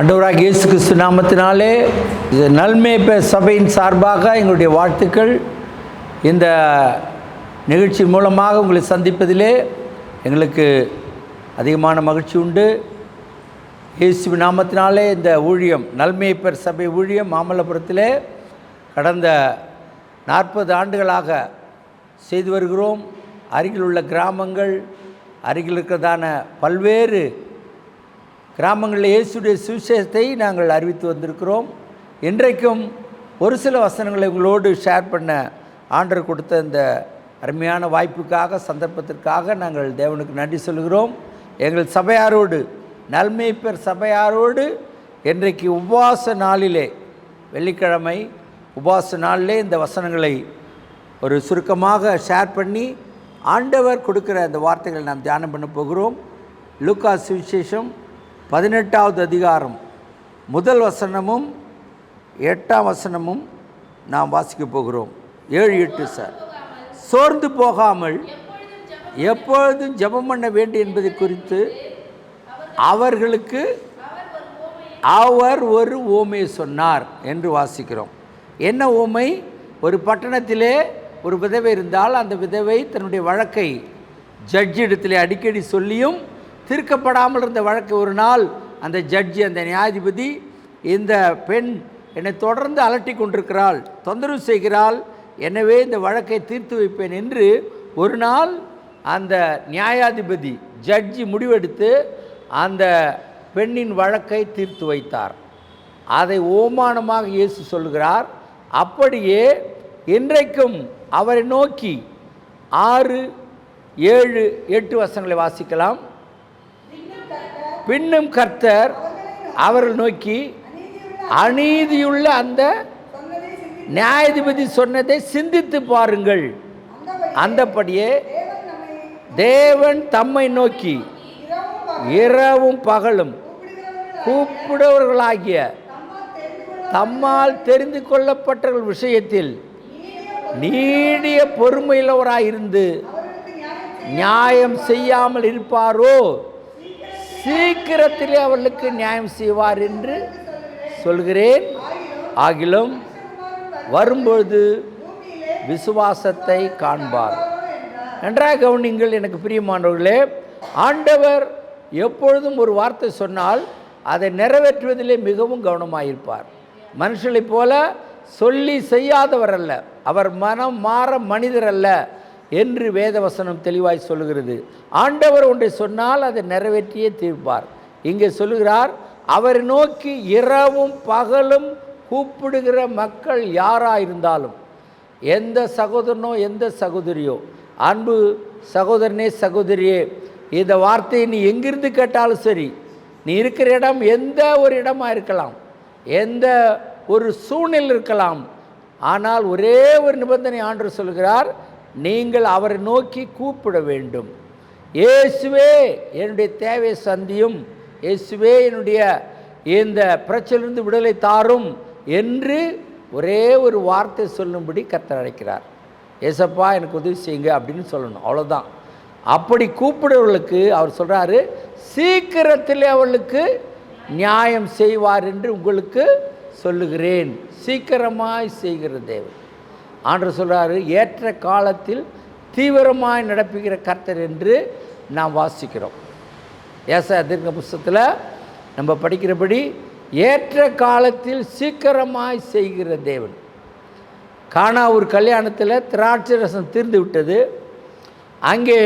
ஆண்டவராகிய இயேசு கிறிஸ்து நாமத்தினாலே நல்மேய்ப்பர் சபையின் சார்பாக எங்களுடைய வாழ்த்துக்கள். இந்த நிகழ்ச்சி மூலமாக உங்களை சந்திப்பதிலே எங்களுக்கு அதிகமான மகிழ்ச்சி உண்டு. இயேசு நாமத்தினாலே இந்த ஊழியம், நல்மேய்ப்பர் சபை ஊழியம் மாமல்லபுரத்திலே கடந்த 40 ஆண்டுகளாக செய்து வருகிறோம். அருகில் உள்ள கிராமங்கள், அருகில் இருக்கிறதான பல்வேறு கிராமங்களில் இயேசுடைய சுவிசேஷத்தை நாங்கள் அறிவித்து வந்திருக்கிறோம். இன்றைக்கும் ஒரு சில வசனங்களை உங்களோடு ஷேர் பண்ண ஆண்டவர் கொடுத்த இந்த அருமையான வாய்ப்புக்காக, சந்தர்ப்பத்திற்காக நாங்கள் தேவனுக்கு நன்றி சொல்கிறோம். எங்கள் சபையாரோடு, நல்மேய்ப்பர் சபையாரோடு இன்றைக்கு உபவாச நாளிலே, வெள்ளிக்கிழமை உபவாச நாளிலே இந்த வசனங்களை ஒரு சுருக்கமாக ஷேர் பண்ணி ஆண்டவர் கொடுக்கிற அந்த வார்த்தைகளை நாம் தியானம் பண்ண போகிறோம். லூக்கா சுவிசேஷம் 18வது அதிகாரம் 1 வசனமும் 8ஆம் வசனமும் நாம் வாசிக்க போகிறோம். 7, 8 சார். சோர்ந்து போகாமல் எப்பொழுதும் ஜெபம் பண்ண வேண்டும் என்பதை குறித்து அவர்களுக்கு அவர் ஒரு ஓமை சொன்னார் என்று வாசிக்கிறோம். என்ன ஓமை? ஒரு பட்டணத்திலே ஒரு விதவை இருந்தால் அந்த விதவை தன்னுடைய வழக்கை ஜட்ஜிடத்திலே அடிக்கடி சொல்லியும் தீர்க்கப்படாமல் இருந்த வழக்கு ஒரு நாள் அந்த ஜட்ஜி, அந்த நியாயாதிபதி, இந்த பெண் என்னை தொடர்ந்து அலட்டி கொண்டிருக்கிறாள், தொந்தரவு செய்கிறாள், எனவே இந்த வழக்கை தீர்த்து வைப்பேன் என்று ஒரு நாள் அந்த நியாயாதிபதி ஜட்ஜி முடிவெடுத்து அந்த பெண்ணின் வழக்கை தீர்த்து வைத்தார். அதை ஓமானமாக இயேசு சொல்கிறார். அப்படியே இன்றைக்கும் அவரை நோக்கி 6, 7, 8 வசனங்களை வாசிக்கலாம். பின்னும் கர்த்தர் அவர்கள் நோக்கி அநீதியுள்ள அந்த நியாயாதிபதி சொன்னதை சிந்தித்து பாருங்கள். அந்தபடியே தேவன் தம்மை நோக்கி இரவும் பகலும் கூப்பிடுவர்களாகிய தம்மால் தெரிந்து கொள்ளப்பட்டவர்கள் விஷயத்தில் நீடிய பொறுமையுள்ளவராயிருந்து நியாயம் செய்யாமல் இருப்பாரோ, சீக்கிரத்திலே அவர்களுக்கு நியாயம் செய்வார் என்று சொல்கிறேன். ஆகிலும் வரும்பொழுது விசுவாசத்தை காண்பார். நன்றாக கவனிங்கள் எனக்கு பிரியமானவர்களே. ஆண்டவர் எப்பொழுதும் ஒரு வார்த்தை சொன்னால் அதை நிறைவேற்றுவதிலே மிகவும் கவனமாயிருப்பார். மனுஷனைப் போல சொல்லி செய்யாதவர் அல்ல, அவர் மனம் மாற மனிதர் அல்ல என்று வேதவசனம் தெளிவாய் சொல்லுகிறது. ஆண்டவர் ஒன்றை சொன்னால் அதை நிறைவேற்றியே தீர்ப்பார். இங்கே சொல்லுகிறார், அவரை நோக்கி இரவும் பகலும் கூப்பிடுகிற மக்கள் யாராயிருந்தாலும், எந்த சகோதரனோ எந்த சகோதரியோ, அன்பு சகோதரனே சகோதரியே, இந்த வார்த்தையை நீ எங்கிருந்து கேட்டாலும் சரி, நீ இருக்கிற இடம் எந்த ஒரு இடமாக இருக்கலாம், எந்த ஒரு சூழ்நிலை இருக்கலாம், ஆனால் ஒரே ஒரு நிபந்தனை ஆண்டவர் சொல்கிறார், நீங்கள் அவரை நோக்கி கூப்பிட வேண்டும். இயேசுவே என்னுடைய தேவை சந்தியும், இயேசுவே என்னுடைய இந்த பிரச்சனையிலிருந்து விடுதலை தாரும் என்று ஒரே ஒரு வார்த்தை சொல்லும்படி கர்த்தர் அழைக்கிறார். ஏசப்பா எனக்கு உதவி செய்யுங்க அப்படின்னு சொல்லணும், அவ்வளோதான். அப்படி கூப்பிடுவர்களுக்கு அவர் சொல்கிறாரு, சீக்கிரத்திலே அவர்களுக்கு நியாயம் செய்வார் என்று உங்களுக்கு சொல்லுகிறேன். சீக்கிரமாய் செய்கிற தேவன் ஆண்டவர் சொல்கிறாரு, ஏற்ற காலத்தில் தீவிரமாய் நடப்புகிற கர்த்தர் என்று நாம் வாசிக்கிறோம். ஏசாயா தீர்க்க புஸ்தகத்தில் நம்ம படிக்கிறபடி ஏற்ற காலத்தில் சீக்கிரமாய் செய்கிற தேவன். கானா ஒரு கல்யாணத்தில் திராட்சை ரசம் தீர்ந்து விட்டது. அங்கே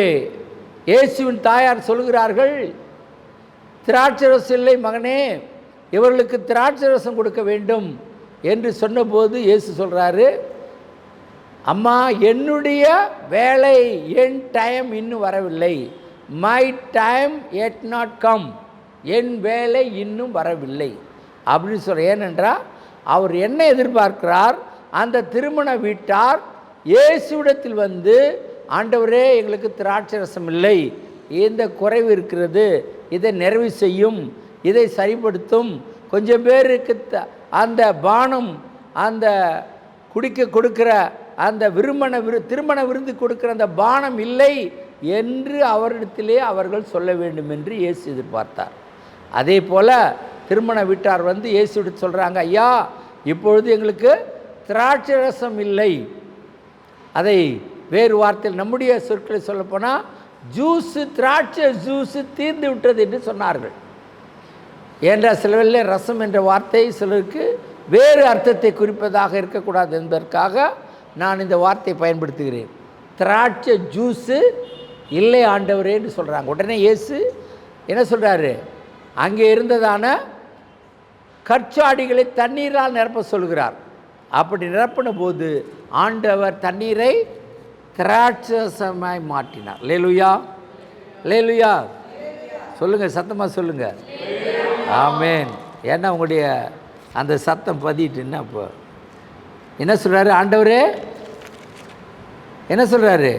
இயேசுவின் தாயார் சொல்கிறார்கள், திராட்சை ரசம் இல்லை மகனே, இவர்களுக்கு திராட்சை ரசம் கொடுக்க வேண்டும் என்று சொன்னபோது இயேசு சொல்கிறாரு, அம்மா என்னுடைய வேலை, என் டைம் இன்னும் வரவில்லை, my time yet not come, என் வேலை இன்னும் வரவில்லை அப்படின்னு சொல்ல. ஏனென்றால் அவர் என்ன எதிர்பார்க்கிறார்? அந்த திருமண வீட்டார் இயேசுவிடத்தில் வந்து, ஆண்டவரே எங்களுக்கு திராட்சை ரசம் இல்லை, இந்த குறைவு இருக்கிறது, இதை நிறைவு செய்யும், இதை சரிப்படுத்தும், கொஞ்சம் பேருக்கு அந்த பானம், அந்த குடிக்க கொடுக்கிற அந்த திருமண விருந்து கொடுக்கிற அந்த பானம் இல்லை என்று அவரிடத்திலே அவர்கள் சொல்ல வேண்டும் என்று இயேசு எதிர்பார்த்தார். அதே போல் திருமண வீட்டார் வந்து இயேசுவிட்டு சொல்கிறாங்க, ஐயா இப்பொழுது எங்களுக்கு திராட்சை ரசம் இல்லை. அதை வேறு வார்த்தையில் நம்முடைய சொற்களை சொல்லப்போனால் ஜூஸு, திராட்சை ஜூஸு தீர்ந்து விட்டது என்று சொன்னார்கள். என்ற சிலவில் ரசம் என்ற வார்த்தை சிலருக்கு வேறு அர்த்தத்தை குறிப்பதாக இருக்கக்கூடாது என்பதற்காக நான் இந்த வார்த்தையை பயன்படுத்துகிறேன். திராட்சை ஜூஸு இல்லை ஆண்டவரேன்னு சொல்கிறாங்க. உடனே இயேசு என்ன சொல்கிறாரு, அங்கே இருந்ததான கற்சாடிகளை தண்ணீரால் நிரப்ப சொல்கிறார். அப்படி நிரப்பின போது ஆண்டவர் தண்ணீரை திராட்சரசமாய் மாற்றினார். லேலுயா, லேலுயா சொல்லுங்கள், சத்தமாக சொல்லுங்கள். ஆமேன். ஏன்னா உங்களுடைய அந்த சத்தம் பதிட்டுன்னா இப்போ என்ன சொல்கிறாரு ஆண்டவரே, என்ன சொல்கிறாரு,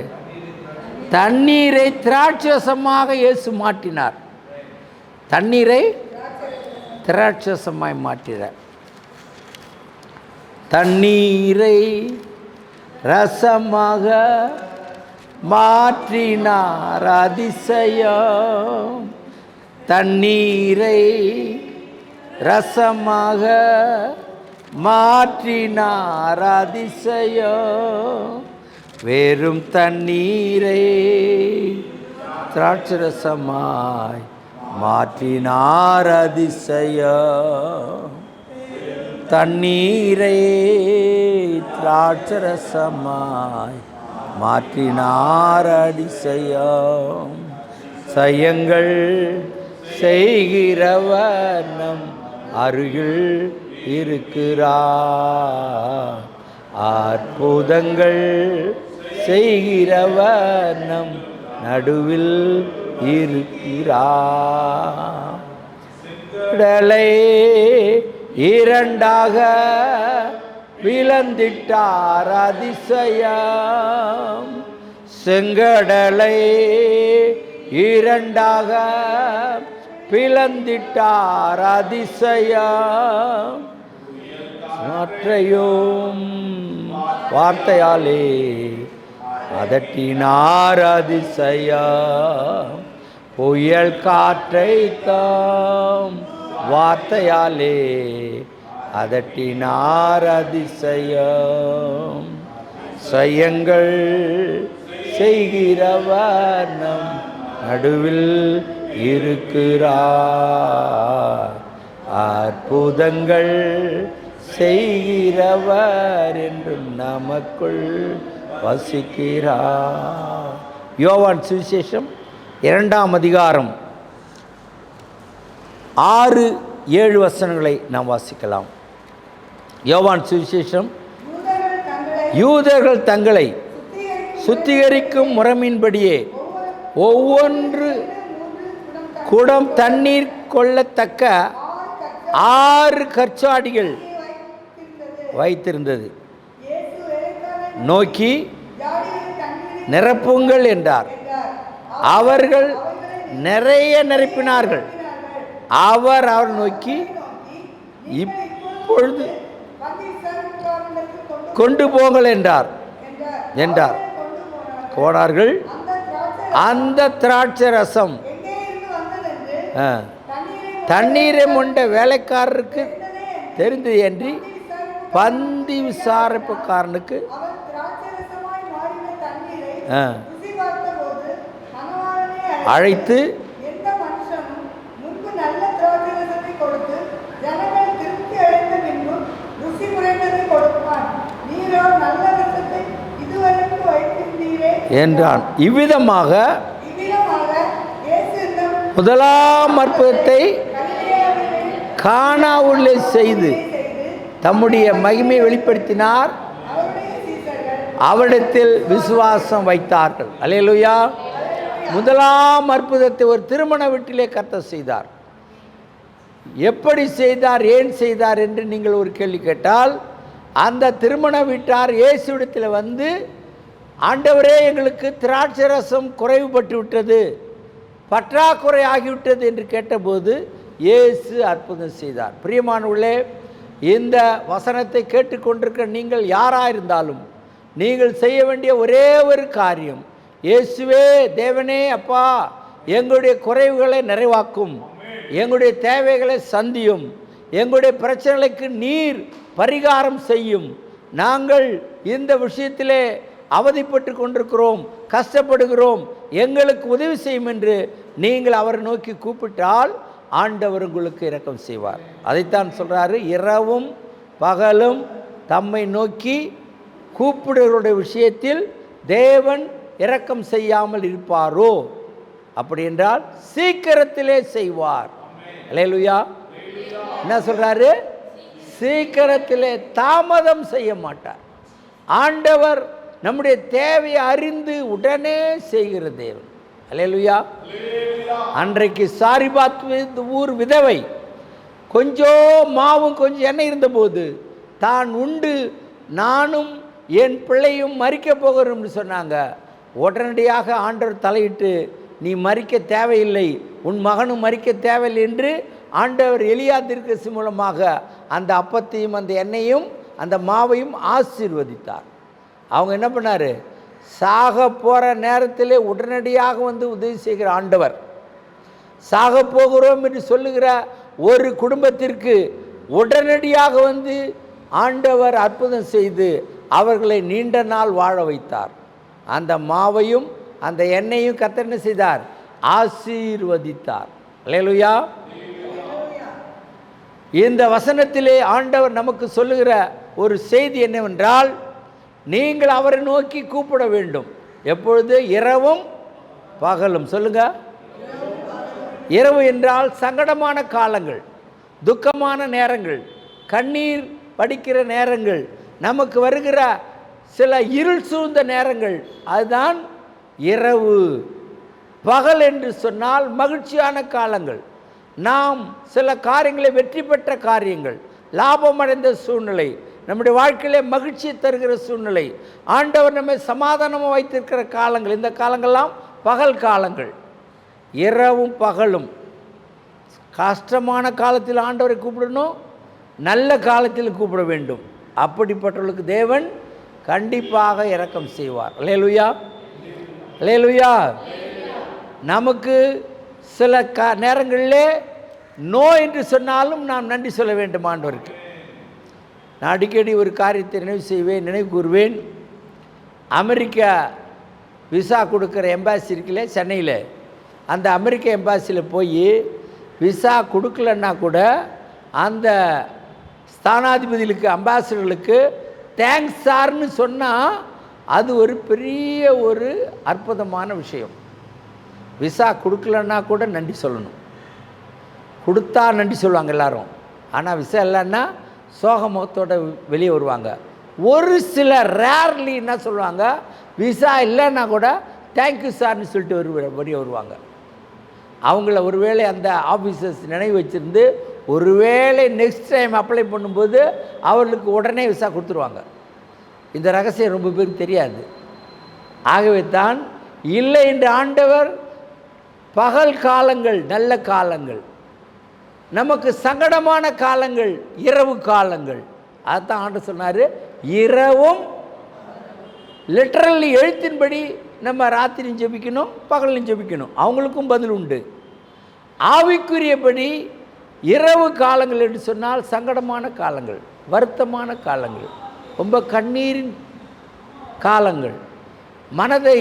தண்ணீரை திராட்சரசமாக இயேசு மாற்றினார். தண்ணீரை திராட்சரசமாய் மாற்றினார். தண்ணீரை ரசமாக மாற்றினார் அதிசயம். தண்ணீரை ரசமாக மாற்றினார் அதிசயம். வெறும் தண்ணீரை திராட்சரசமாய் மாற்றினார் அதிசயம். தண்ணீரை திராட்சரசமாய் மாற்றினார் அதிசயம். சயங்கள் செய்கிறவர் நம் அருகில் இருக்கிறார். அற்புதங்கள் செய்கிறவர் நம் நடுவில் இருக்கிறார். கடலை இரண்டாக பிளந்திட்டார் அதிசயம். செங்கடலை இரண்டாக பிளந்திட்டார் அதிசயம். மற்றையும் வார்த்தையாலே அதட்டினார் அதிசயம். புயல் காற்றை தாம் வார்த்தையாலே அதட்டினார் அதிசயம். சயங்கள் செய்கிறவர் நம் நடுவில் இருக்கிறார். அற்புதங்கள் செய்கிறவர் என்றும் நமக்குள் வசிக்கிறார். யோவான் சுவிசேஷம் 2ஆம் அதிகாரம் 6-7 வசனங்களை நாம் வாசிக்கலாம். யோவான் சுவிசேஷம், யூதர்கள் தங்களை சுத்திகரிக்கும் முறைமையின்படியே ஒவ்வொன்று குடம் தண்ணீர் கொள்ளத்தக்க 6 கற்சாடிகள் வைத்திருந்தது. நோக்கி நிரப்புங்கள் என்றார். அவர்கள் நிறைய நிரப்பினார்கள். அவர் நோக்கி இப்பொழுது கொண்டு போங்கள் என்றார். போனார்கள். அந்த திராட்சை ரசம் தண்ணீரை மொண்ட வேலைக்காரருக்கு தெரிந்தது என்று பந்தி விசாரிப்புக்காரனுக்கு அழைத்து என்றான். இவ்விதமாக முதலாம் அற்புதத்தை கானாவுள்ளே செய்து தம்முடைய மகிமையை வெளிப்படுத்தினார். அவரிடத்தில் விசுவாசம் வைத்தார்கள். அல்லேலூயா. முதலாம் அற்புதத்தை ஒரு திருமண வீட்டிலே கர்த்தர் செய்தார். எப்படி செய்தார், ஏன் செய்தார் என்று நீங்கள் ஒரு கேள்வி கேட்டால், அந்த திருமண வீட்டார் இயேசுவிடத்தில் வந்து, ஆண்டவரே எங்களுக்கு திராட்சை ரசம் குறைவுபட்டு விட்டது, பற்றாக்குறை ஆகிவிட்டது என்று கேட்டபோது இயேசு அற்புதம் செய்தார். பிரியமானவர்களே, இந்த வசனத்தை கேட்டுக்கொண்டிருக்கிற நீங்கள் யாராக இருந்தாலும் நீங்கள் செய்ய வேண்டிய ஒரே ஒரு காரியம், இயேசுவே தேவனே அப்பா எங்களுடைய குறைவுகளை நிறைவாக்கும், எங்களுடைய தேவைகளை சந்தியும், எங்களுடைய பிரச்சனைகளுக்கு நீர் பரிகாரம் செய்யும், நாங்கள் இந்த விஷயத்திலே அவதிப்பட்டு கொண்டிருக்கிறோம், கஷ்டப்படுகிறோம், எங்களுக்கு உதவி செய்யும் என்று நீங்கள் அவரை நோக்கி கூப்பிட்டால் ஆண்டவர் உங்களுக்கு இரக்கம் செய்வார். அதைத்தான் சொல்கிறாரு, இரவும் பகலும் தம்மை நோக்கி கூப்பிடுவருடைய விஷயத்தில் தேவன் இரக்கம் செய்யாமல் இருப்பாரோ? அப்படி என்றால் சீக்கிரத்திலே செய்வார். அல்லேலூயா. என்ன சொல்றாரு? சீக்கிரத்திலே, தாமதம் செய்ய மாட்டார். ஆண்டவர் நம்முடைய தேவையை அறிந்து உடனே செய்கிற தேவன். அல்லேலூயா. அன்றைக்கு சாரிபாத் ஊர் விதவை கொஞ்சம் மாவும் கொஞ்சம் எண்ணெய் இருந்தபோது தான் உண்டு நானும் என் பிள்ளையும் மரிக்க போகிறோம்னு சொன்னாங்க. உடனடியாக ஆண்டவர் தலையிட்டு, நீ மரிக்க தேவையில்லை, உன் மகனும் மரிக்க தேவையில்லை என்று ஆண்டவர் எலியா தீர்க்கதரிசி மூலமாக அந்த அப்பத்தையும் அந்த எண்ணெயும் அந்த மாவையும் ஆசீர்வதித்தார். அவங்க என்ன பண்ணார்? சாக போகிற நேரத்திலே உடனடியாக வந்து உதவி செய்கிற ஆண்டவர். சாக போகிறோம் என்று சொல்லுகிற ஒரு குடும்பத்திற்கு உடனடியாக வந்து ஆண்டவர் அற்புதம் செய்து அவர்களை நீண்ட நாள் வாழ வைத்தார். அந்த மாவையும் அந்த எண்ணெயும் கர்த்தர் என்ன செய்தார்? ஆசீர்வதித்தார். அல்லேலூயா. இந்த வசனத்திலே ஆண்டவர் நமக்கு சொல்லுகிற ஒரு செய்தி என்னவென்றால், நீங்கள் அவரை நோக்கி கூப்பிட வேண்டும். எப்பொழுது? இரவும் பகலும். சொல்லுங்க. இரவு என்றால் சங்கடமான காலங்கள், துக்கமான நேரங்கள், கண்ணீர் வடிக்கிற நேரங்கள், நமக்கு வருகிற சில இருள் சூழ்ந்த நேரங்கள், அதுதான் இரவு. பகல் என்று சொன்னால் மகிழ்ச்சியான காலங்கள், நாம் சில காரியங்களை வெற்றி பெற்ற காரியங்கள், லாபமடைந்த சூழ்நிலை, நம்முடைய வாழ்க்கையிலே மகிழ்ச்சியை தருகிற சூழ்நிலை, ஆண்டவர் நம்மை சமாதானமாக வைத்திருக்கிற காலங்கள், இந்த காலங்கள்லாம் பகல் காலங்கள். இரவும் பகலும். கஷ்டமான காலத்தில் ஆண்டவரை கூப்பிடணும், நல்ல காலத்தில் கூப்பிட வேண்டும். அப்படிப்பட்டவர்களுக்கு தேவன் கண்டிப்பாக இரக்கம் செய்வார். அல்லேலூயா. அல்லேலூயா. நமக்கு சில நேரங்களிலே நோ என்று சொன்னாலும் நாம் நன்றி சொல்ல வேண்டும் ஆண்டவருக்கு. நான் அடிக்கடி ஒரு காரியத்தை நினைவு கூறுவேன். அமெரிக்கா விசா கொடுக்குற எம்பாசி இருக்குல்ல சென்னையில், அந்த அமெரிக்க எம்பாசியில் போய் விசா கொடுக்கலன்னா கூட அந்த ஸ்தானாதிபதிகளுக்கு, அம்பாசிடர்களுக்கு தேங்க்ஸ் சார்னு சொன்னால் அது ஒரு பெரிய ஒரு அற்புதமான விஷயம். விசா கொடுக்கலன்னா கூட நன்றி சொல்லணும். கொடுத்தா நன்றி சொல்லுவாங்க எல்லாரும். ஆனால் விசா இல்லைன்னா சோகமுகத்தோடு வெளியே வருவாங்க. ஒரு சில ரேர்லி என்ன சொல்லுவாங்க, விசா இல்லைன்னா கூட தேங்க்யூ சார்னு சொல்லிட்டு வெளியே வருவாங்க. அவங்கள ஒருவேளை அந்த ஆஃபீஸர்ஸ் நினைவு வச்சுருந்து ஒருவேளை நெக்ஸ்ட் டைம் அப்ளை பண்ணும்போது அவர்களுக்கு உடனே விசா கொடுத்துருவாங்க. இந்த ரகசியம் ரொம்ப பேருக்கு தெரியாது. ஆகவே தான் இல்லை என்று ஆண்டவர் பகல் காலங்கள், நல்ல காலங்கள், நமக்கு சங்கடமான காலங்கள், இரவு காலங்கள், அதுதான் ஆண்டவர் சொன்னார். இரவும் லிட்டரலி எழுத்தின்படி நம்ம ராத்திரியும் ஜெபிக்கணும், பகலையும் ஜெபிக்கணும். அவங்களுக்கும் பதில் உண்டு. ஆவிக்குரியபடி இரவு காலங்கள் என்று சொன்னால் சங்கடமான காலங்கள், வருத்தமான காலங்கள், ரொம்ப கண்ணீரின் காலங்கள், மனதை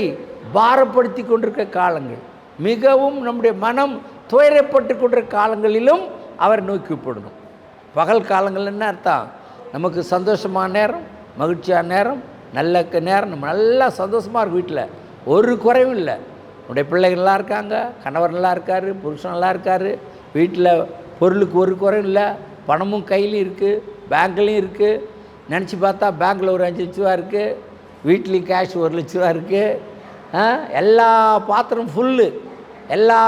பாரப்படுத்தி கொண்டிருக்க காலங்கள், மிகவும் நம்முடைய மனம் துயரப்பட்டு கொண்டிருக்க காலங்களிலும் அவர் நோக்கி கூப்பிடணும். பகல் காலங்கள் என்ன அர்த்தம்? நமக்கு சந்தோஷமான நேரம், மகிழ்ச்சியான நேரம், நல்ல நேரம், நம்ம நல்லா சந்தோஷமாக இருக்கும். வீட்டில் ஒரு குறைவும் இல்லை. நம்முடைய பிள்ளைகள் நல்லா இருக்காங்க, கணவர் நல்லா இருக்கார், புருஷன் நல்லா இருக்கார், வீட்டில் பொருளுக்கு ஒரு குறையும் இல்லை, பணமும் கையிலையும் இருக்குது, பேங்க்லேயும் இருக்குது. நினச்சி பார்த்தா பேங்க்கில் ஒரு 5 லட்ச ரூபா இருக்குது, வீட்லேயும் கேஷ் 1 லட்ச ரூபா இருக்குது, எல்லா பாத்திரம் ஃபுல்லு, எல்லா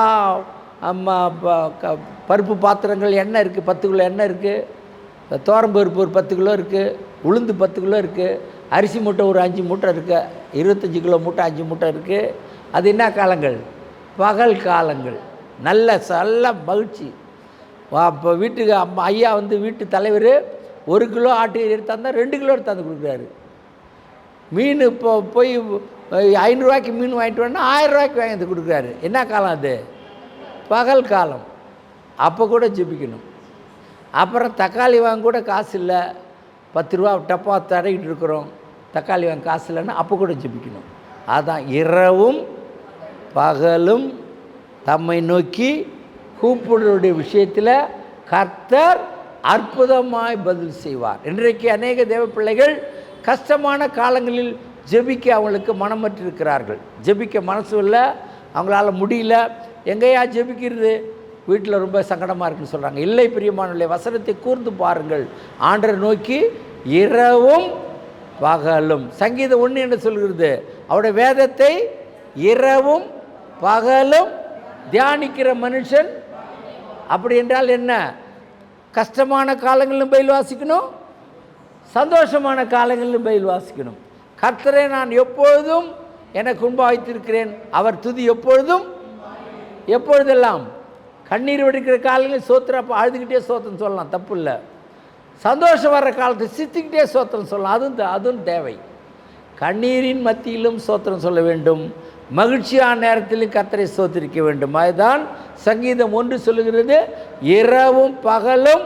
பருப்பு பாத்திரங்கள் எண்ணெய் இருக்குது, 10 கிலோ எண்ணெய் இருக்குது, தோரம்பருப்பு ஒரு 10 கிலோ இருக்குது, உளுந்து 10 கிலோ இருக்குது, அரிசி மூட்டை ஒரு 5 மூட்டை இருக்குது, 25 கிலோ மூட்டை 5 மூட்டை இருக்குது. அது என்ன காலங்கள்? பகல் காலங்கள். நல்ல மகிழ்ச்சி. இப்போ வீட்டுக்கு ஐயா வந்து வீட்டு தலைவர் 1 கிலோ ஆட்டு எடுத்தாந்தா 2 கிலோ எடுத்தாந்து கொடுக்குறாரு. மீன் இப்போ போய் 500 ரூபாய்க்கு மீன் வாங்கிட்டு வரனா 1000 ரூபாய்க்கு வாங்கி கொடுக்குறாரு. என்ன காலம் அது? பகல் காலம். அப்போ கூட ஜெபிக்கணும். அப்புறம் தக்காளி வாங்க கூட காசு இல்லை, 10 ரூபா டப்பா தடவிட்டு இருக்கிறோம், தக்காளி வாங்க காசு இல்லைன்னா அப்போ கூட ஜெபிக்கணும். அதான் இரவும் பகலும் தம்மை நோக்கி கூப்பிடுடைய விஷயத்தில் கர்த்தர் அற்புதமாய் பதில் செய்வார். இன்றைக்கு அநேக தேவ பிள்ளைகள் கஷ்டமான காலங்களில் ஜெபிக்க அவங்களுக்கு மனமற்றிருக்கிறார்கள். ஜெபிக்க மனசு இல்லை, அவங்களால முடியல. எங்கேயா ஜெபிக்கிறது, வீட்டில் ரொம்ப சங்கடமாக இருக்குன்னு சொல்கிறாங்க. இல்லை பிரியமானவர்களே, வசனத்தை கூர்ந்து பாருங்கள். ஆண்டவரை நோக்கி இரவும் பகலும். சங்கீதம் 1 என்று சொல்கிறது, அவருடைய வேதத்தை இரவும் பகலும் தியானிக்கிற மனுஷன். அப்படி என்றால் என்ன? கஷ்டமான காலங்களிலும் பைபிள் வாசிக்கணும், சந்தோஷமான காலங்களிலும் பைபிள் வாசிக்கணும். கர்த்தரை நான் எப்பொழுதும் எனக்கு முன்பாக வைத்திருக்கிறேன், அவர் துதி எப்பொழுதெல்லாம். கண்ணீர் வடிக்கிற காலங்களில் சோத்திரம் அழுதுகிட்டே சோத்திரம் சொல்லலாம், தப்பு இல்லை. சந்தோஷம் வர்ற காலத்தை சித்திக்கிட்டே சோத்திரம் சொல்லலாம், அதுவும் தேவை. கண்ணீரின் மத்தியிலும் சோத்திரம் சொல்ல வேண்டும், மகிழ்ச்சியான நேரத்திலும் கர்த்தரை ஸ்தோத்திரிக்க வேண்டும். அதுதான் சங்கீதம் 1 சொல்லுகிறது, இரவும் பகலும்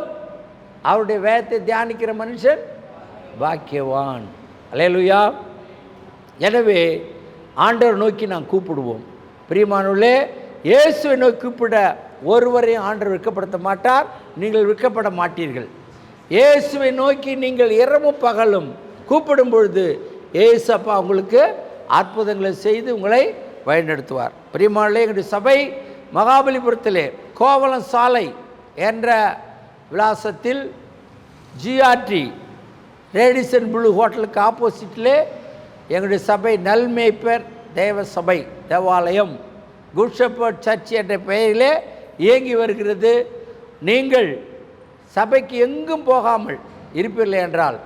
அவருடைய வேதத்தை தியானிக்கிற மனுஷன் பாக்கியவான். அல்லேலூயா. எனவே ஆண்டவர் நோக்கி நாம் கூப்பிடுவோம். பிரியமானவர்களே, இயேசுவை நோக்கி கூப்பிட ஒருவரையும் ஆண்டவர் வெட்கப்படுத்த மாட்டார், நீங்கள் வெட்கப்பட மாட்டீர்கள். இயேசுவை நோக்கி நீங்கள் இரவும் பகலும் கூப்பிடும் பொழுது இயேசு அப்பா உங்களுக்கு அற்புதங்களை செய்து உங்களை வழிநடத்துவார். பிரியமானவர்களே, எங்களுடைய சபை மகாபலிபுரத்திலே கோவலம் சாலை என்ற விலாசத்தில் ஜிஆர்டி ரேடிசன் ப்ளூ ஹோட்டலுக்கு ஆப்போசிட்டிலே எங்களுடைய சபை நல்மேய்ப்பர் தேவ சபை தேவாலயம் குட் ஷெப்பர்ட் சர்ச் என்ற பெயரிலே இயங்கி வருகிறது. நீங்கள் சபைக்கு எங்கும் போகாமல் இருப்பீர்கள் என்றால்,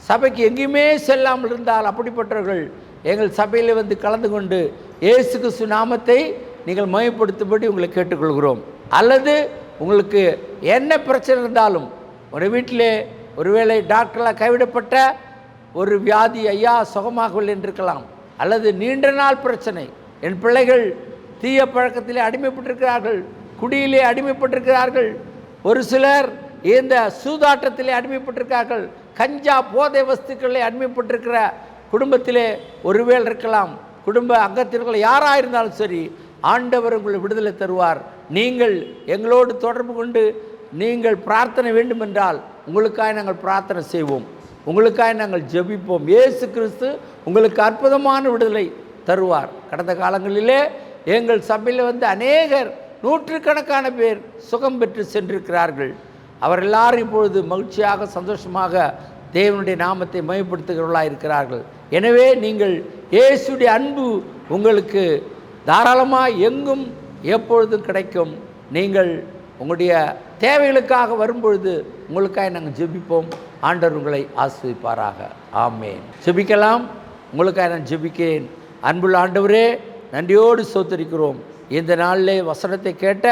சபைக்கு எங்கேயுமே செல்லாமல் இருந்தால், அப்படிப்பட்டவர்கள் எங்கள் சபையில் வந்து கலந்து கொண்டு இயேசு கிறிஸ்து நாமத்தை நீங்கள் மகிமைப்படுத்தும்படி உங்களை கேட்டுக்கொள்கிறோம். அல்லது உங்களுக்கு என்ன பிரச்சனை இருந்தாலும், ஒரு வீட்டிலே ஒருவேளை டாக்டரால் கைவிடப்பட்ட ஒரு வியாதி, ஐயா சுகமாகவில்லை என்றிருக்கலாம். அல்லது நீண்ட நாள் பிரச்சனை, என் பிள்ளைகள் தீய பழக்கத்திலே அடிமைப்பட்டிருக்கிறார்கள், குடியிலே அடிமைப்பட்டிருக்கிறார்கள், ஒரு சிலர் இந்த சூதாட்டத்திலே அடிமைப்பட்டிருக்கிறார்கள், கஞ்சா போதை வஸ்துக்களிலே அடிமைப்பட்டிருக்கிற குடும்பத்திலே ஒருவேளை இருக்கலாம். குடும்ப அங்கத்திற்குள்ள யாராக இருந்தாலும் சரி, ஆண்டவர் உங்களை விடுதலை தருவார். நீங்கள் எங்களோடு தொடர்பு கொண்டு நீங்கள் பிரார்த்தனை வேண்டுமென்றால் உங்களுக்காக நாங்கள் பிரார்த்தனை செய்வோம், உங்களுக்காக நாங்கள் ஜெபிப்போம். இயேசு கிறிஸ்து உங்களுக்கு அற்புதமான விடுதலை தருவார். கடந்த காலங்களிலே எங்கள் சபையில் வந்து அநேகர், நூற்றுக்கணக்கான பேர் சுகம் பெற்று சென்றிருக்கிறார்கள். அவர் எல்லாரும் இப்பொழுது மகிழ்ச்சியாக சந்தோஷமாக தேவனுடைய நாமத்தை மகிமைப்படுத்துகிறவர்களாக இருக்கிறார்கள். எனவே நீங்கள் இயேசுடைய அன்பு உங்களுக்கு தாராளமாக எங்கும் எப்பொழுதும் கிடைக்கும். நீங்கள் உங்களுடைய தேவைகளுக்காக வரும்பொழுது உங்களுக்காக நாங்கள் ஜெபிப்போம். ஆண்டவர் உங்களை ஆசீர்வதிப்பாராக. ஆமென். ஜெபிக்கலாம். உங்களுக்காக நான் ஜெபிக்கிறேன். அன்புள்ள ஆண்டவரே, நன்றியோடு ஸ்தோத்திரிக்கிறோம். இந்த நாளிலே வசனத்தை கேட்ட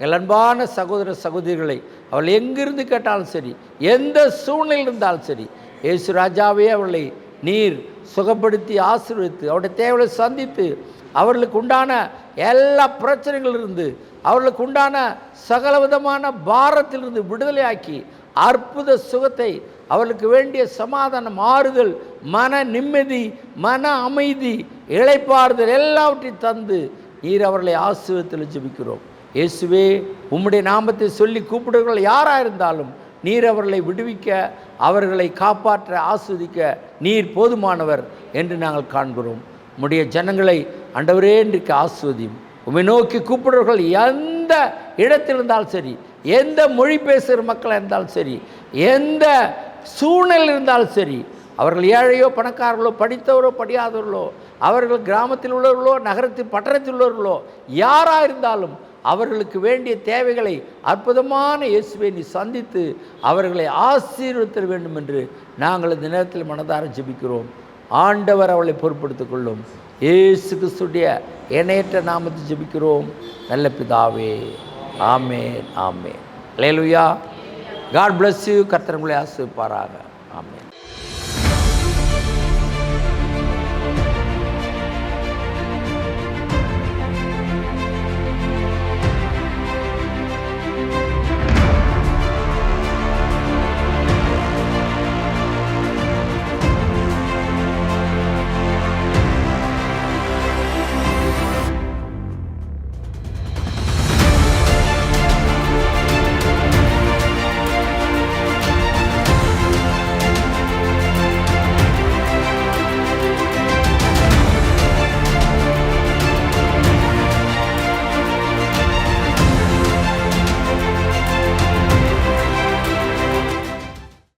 எங்கள் அன்பான சகோதர சகோதரிகளை, அவள் எங்கிருந்து கேட்டாலும் சரி, எந்த சூழ்நிலையில் இருந்தாலும் சரி, இயேசு ராஜாவே அவர்களை நீர் சுகப்படுத்தி ஆசீர்வதித்து அவருடைய தேவையை சந்தித்து அவர்களுக்கு உண்டான எல்லா பிரச்சனைகளிலிருந்து, அவர்களுக்கு உண்டான சகல விதமான பாரத்திலிருந்து விடுதலையாக்கி அற்புத சுகத்தை, அவர்களுக்கு வேண்டிய சமாதானம், ஆறுதல், மன நிம்மதி, மன அமைதி, இளைப்பாறுதல் எல்லாவற்றையும் தந்து நீர் அவர்களை ஆசீர்வதித்து ஜெபிக்கிறோம். இயேசுவே, உம்முடைய நாமத்தை சொல்லி கூப்பிடுகிறவர்கள் யாராக இருந்தாலும் நீர் அவர்களை விடுவிக்க, அவர்களை காப்பாற்ற, ஆஸ்வதிக்க நீர் போதுமானவர் என்று நாங்கள் காண்கிறோம். உம்முடைய ஜனங்களை ஆண்டவரே இன்றைக்கு ஆஸ்வதியும். உம்மை நோக்கி கூப்பிடுறவர்கள் எந்த இடத்தில் இருந்தாலும் சரி, எந்த மொழி பேசுகிற மக்களாக இருந்தாலும் சரி, எந்த சூழ்நிலை இருந்தாலும் சரி, அவர்கள் ஏழையோ பணக்காரர்களோ படித்தவரோ படியாதவர்களோ, அவர்கள் கிராமத்தில் உள்ளவர்களோ நகரத்தில் பட்டணத்தில் உள்ளவர்களோ யாராக இருந்தாலும் அவர்களுக்கு வேண்டிய தேவைகளை அற்புதமான இயேசுவை நீ சந்தித்து அவர்களை ஆசீர்வதிக்க வேண்டும் என்று நாங்கள் இந்த நேரத்தில் மனதார ஜெபிக்கிறோம். ஆண்டவர் அவளை பொறுப்படுத்திக் கொள்ளும். இயேசு கிறிஸ்துடைய எண்ணற்ற நாமத்தை ஜெபிக்கிறோம் நல்ல பிதாவே. ஆமென், ஆமென். அல்லேலூயா. God bless you. கர்த்தர் உங்களை ஆசீர்வதிப்பாராக. ஆமென்.